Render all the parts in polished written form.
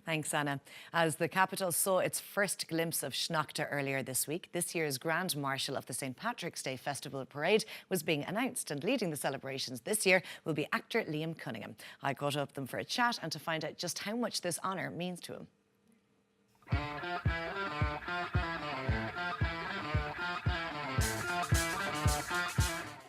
Thanks, Anna. As the capital saw its first glimpse of Sneachta earlier this week, this year's Grand Marshal of the St. Patrick's Day Festival Parade was being announced, and leading the celebrations this year will be actor Liam Cunningham. I caught up with them for a chat and to find out just how much this honour means to him.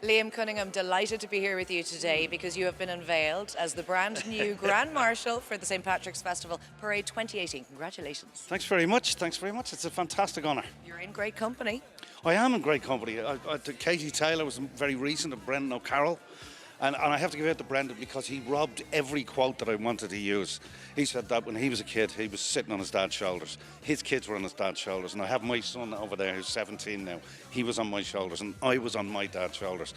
Liam Cunningham, delighted to be here with you today because you have been unveiled as the brand new Grand Marshal for the St. Patrick's Festival Parade 2018. Congratulations. Thanks very much. Thanks very much. It's a fantastic honour. You're in great company. I am in great company. Katie Taylor was very recent, and Brendan O'Carroll. And I have to give it to Brendan because he robbed every quote that I wanted to use. He said that when he was a kid, he was sitting on his dad's shoulders. His kids were on his dad's shoulders. And I have my son over there who's 17 now. He was on my shoulders and I was on my dad's shoulders.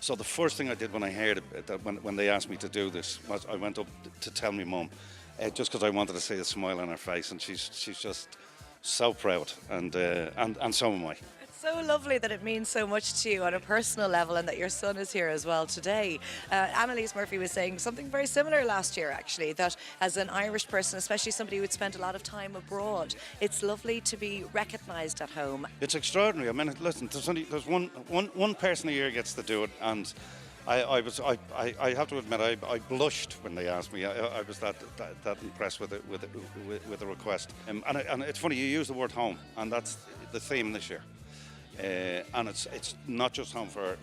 So the first thing I did when I heard it, that when they asked me to do this, was I went up to tell my mum, just because I wanted to see a smile on her face. And she's just so proud. And so am I. So lovely that it means so much to you on a personal level and that your son is here as well today. Annalise Murphy was saying something very similar last year, actually, that as an Irish person, especially somebody who would spend a lot of time abroad, it's lovely to be recognised at home. It's extraordinary. I mean, listen, there's one person a year gets to do it, and I have to admit I blushed when they asked me. I was that impressed with the request. And it's funny, you use the word home, and that's the theme this year. And it's not just home for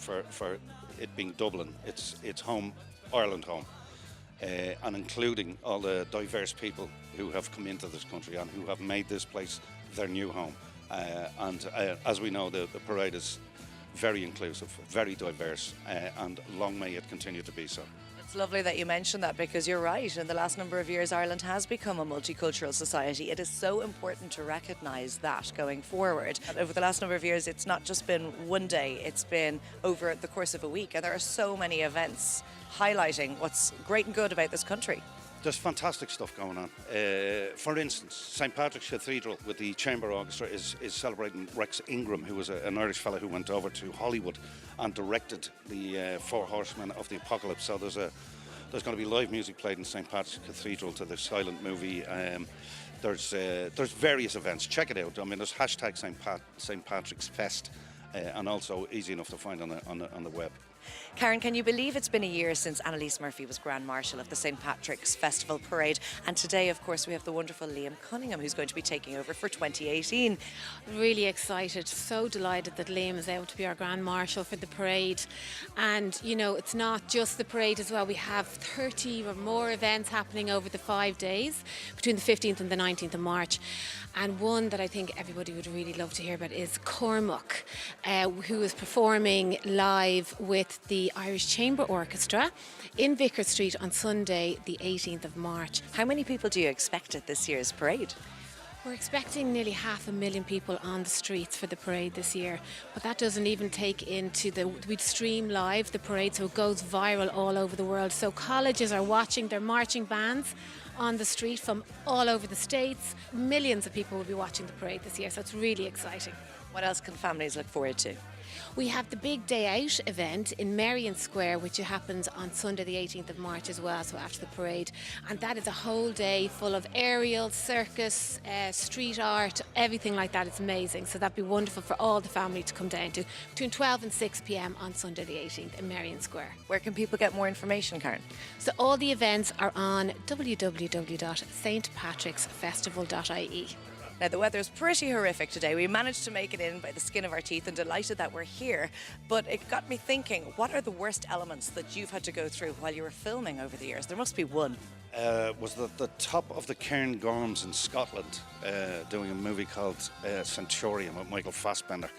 it being Dublin, it's home, Ireland home, and including all the diverse people who have come into this country and who have made this place their new home. And as we know, the parade is very inclusive, very diverse, and long may it continue to be so. It's lovely that you mentioned that because you're right. In the last number of years, Ireland has become a multicultural society. It is so important to recognise that going forward. Over the last number of years, it's not just been one day, it's been over the course of a week. And there are so many events highlighting what's great and good about this country. There's fantastic stuff going on. For instance, St. Patrick's Cathedral with the Chamber Orchestra is celebrating Rex Ingram, who was an Irish fellow who went over to Hollywood and directed the Four Horsemen of the Apocalypse. So there's going to be live music played in St. Patrick's Cathedral to the silent movie. There's various events. Check it out. I mean, there's hashtag St. Patrick's Fest, and also easy enough to find on the web. Karen, can you believe it's been a year since Annalise Murphy was Grand Marshal of the St. Patrick's Festival Parade? And today, of course, we have the wonderful Liam Cunningham, who's going to be taking over for 2018. Really excited, so delighted that Liam is able to be our Grand Marshal for the parade. And, you know, it's not just the parade as well. We have 30 or more events happening over the 5 days, between the 15th and the 19th of March. And one that I think everybody would really love to hear about is Cormac, who is performing live with the Irish Chamber Orchestra in Vicar Street on Sunday, the 18th of March. How many people do you expect at this year's parade? We're expecting nearly 500,000 people on the streets for the parade this year, but that doesn't even take into we'd stream live the parade, so it goes viral all over the world. So colleges are watching their marching bands on the street from all over the States. Millions of people will be watching the parade this year, so it's really exciting. What else can families look forward to? We have the Big Day Out event in Merrion Square, which happens on Sunday the 18th of March as well, so after the parade. And that is a whole day full of aerial, circus, street art, everything like that. It's amazing. So that'd be wonderful for all the family to come down to between 12 and 6 p.m. on Sunday the 18th in Merrion Square. Where can people get more information, Karen? So all the events are on www.stpatricksfestival.ie. Now, the weather's pretty horrific today. We managed to make it in by the skin of our teeth and delighted that we're here. But it got me thinking, what are the worst elements that you've had to go through while you were filming over the years? There must be one. Was the top of the Cairngorms in Scotland, doing a movie called Centurion with Michael Fassbender.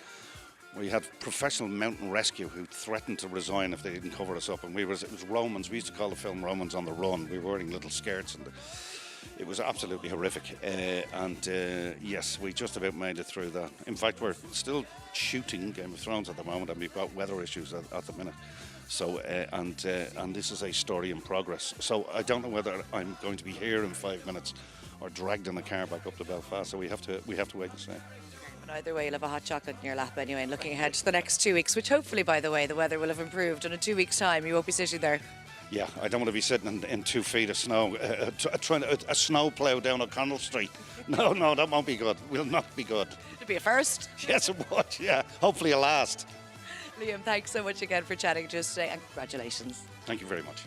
We had professional mountain rescue who threatened to resign if they didn't cover us up. And it was Romans. We used to call the film Romans on the Run. We were wearing little skirts and it was absolutely horrific. Yes, we just about made it through that. In fact, we're still shooting Game of Thrones at the moment, and we've got weather issues at the minute. So, and this is a story in progress. So I don't know whether I'm going to be here in 5 minutes or dragged in the car back up to Belfast. So we have to wait and see. But either way, you'll have a hot chocolate in your lap anyway, and looking ahead to the next 2 weeks, which hopefully, by the way, the weather will have improved. And in 2 weeks' time, you won't be sitting there. Yeah, I don't want to be sitting in 2 feet of snow, trying a snow plough down O'Connell Street. No, that won't be good. Will not be good. It'd be a first. Yes, it would, yeah. Hopefully a last. Liam, thanks so much again for chatting to us today, and congratulations. Thank you very much.